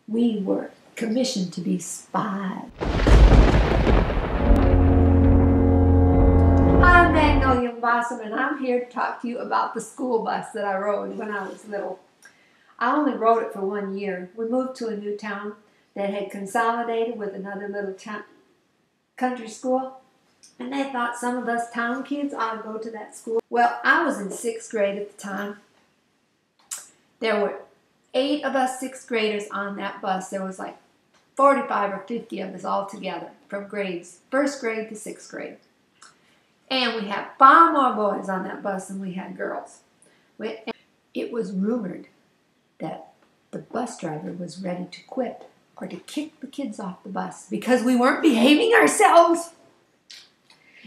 We were commissioned to be spies. I'm Magnolia and I'm here to talk to you about the school bus that I rode when I was little. I only rode it for 1 year. We moved to a new town that had consolidated with another little country school, and they thought some of us town kids ought to go to that school. Well, I was in 6th grade at the time. There were 8 of us 6th graders on that bus. There was like 45 or 50 of us all together from grades 1st grade to 6th grade. And we had far more boys on that bus than we had girls. It was rumored that the bus driver was ready to quit or to kick the kids off the bus because we weren't behaving ourselves.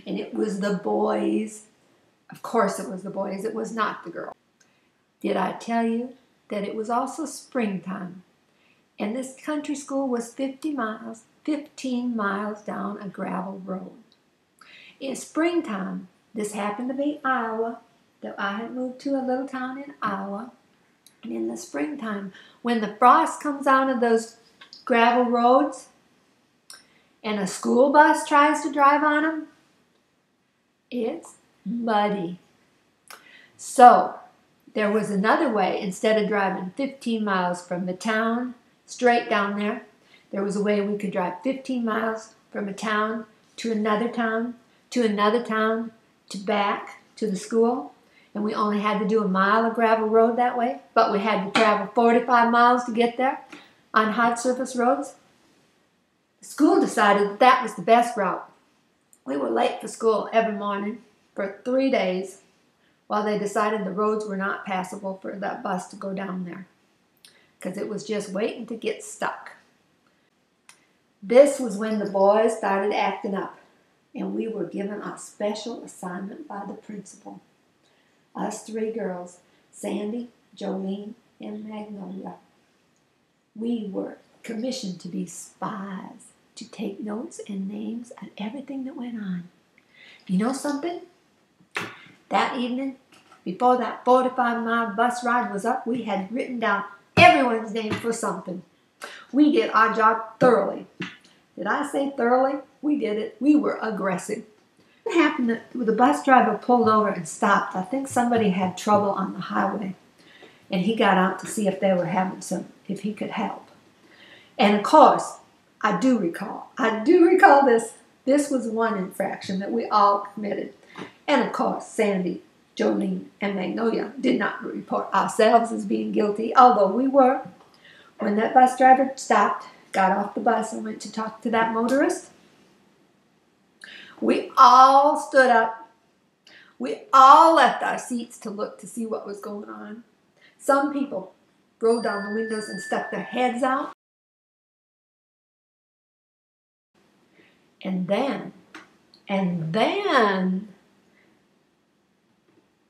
And it was the boys. Of course it was the boys. It was not the girls. Did I tell you that it was also springtime? And this country school was 15 miles down a gravel road. In springtime, this happened to be Iowa, that I had moved to a little town in Iowa. And in the springtime, when the frost comes out of those gravel roads and a school bus tries to drive on them, it's muddy. So there was another way. Instead of driving 15 miles from the town straight down there, there was a way we could drive 15 miles from a town to another town, to another town, to back to the school. And we only had to do a mile of gravel road that way, but we had to travel 45 miles to get there on hard surface roads. The school decided that that was the best route. We were late for school every morning for 3 days while they decided the roads were not passable for that bus to go down there because it was just waiting to get stuck. This was when the boys started acting up, and we were given a special assignment by the principal. Us 3 girls, Sandy, Jolene, and Magnolia. We were commissioned to be spies, to take notes and names on everything that went on. You know something? That evening, before that 45-mile bus ride was up, we had written down everyone's name for something. We did our job thoroughly. Did I say thoroughly? We did it. We were aggressive. What happened that the bus driver pulled over and stopped. I think somebody had trouble on the highway, and he got out to see if they were having if he could help. And of course, I do recall this. This was one infraction that we all committed. And of course, Sandy, Jolene, and Magnolia did not report ourselves as being guilty, although we were. When that bus driver stopped, got off the bus, and went to talk to that motorist, we all stood up. We all left our seats to look to see what was going on. Some people rolled down the windows and stuck their heads out. And then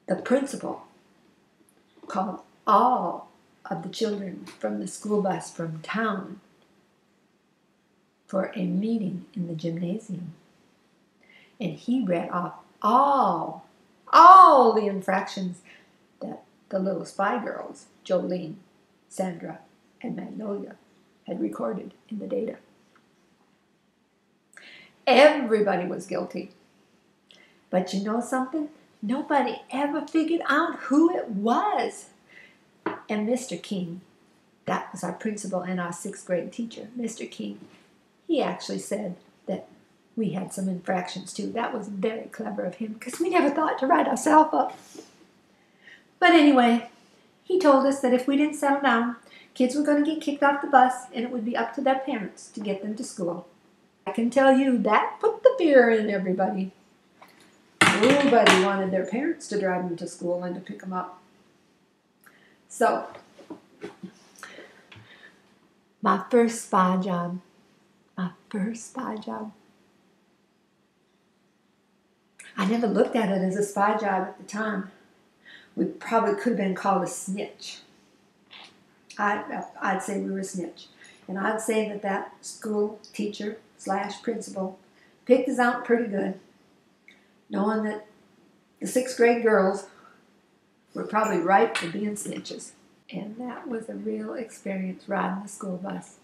the principal called all of the children from the school bus from town for a meeting in the gymnasium. And he read off all the infractions that the little spy girls, Jolene, Sandra, and Magnolia, had recorded in the data. Everybody was guilty. But you know something? Nobody ever figured out who it was. And Mr. King, that was our principal and our 6th grade teacher, Mr. King, he actually said that we had some infractions too. That was very clever of him because we never thought to write ourselves up. But anyway, he told us that if we didn't settle down, kids were going to get kicked off the bus and it would be up to their parents to get them to school. I can tell you that put the fear in everybody. Nobody wanted their parents to drive them to school and to pick them up. So, my first spy job. I never looked at it as a spy job at the time. We probably could have been called a snitch. I'd say we were a snitch. And I'd say that school teacher / principal picked us out pretty good, knowing that the 6th grade girls were probably ripe for being snitches. And that was a real experience riding the school bus,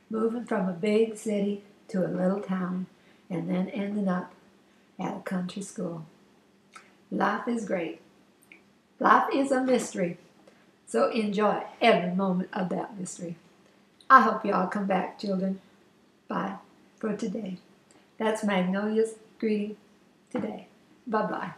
moving from a big city to a little town, and then ending up at a country school. Life is great. Life is a mystery. So enjoy every moment of that mystery. I hope you all come back, children. Bye for today. That's Magnolia's greeting today. Bye-bye.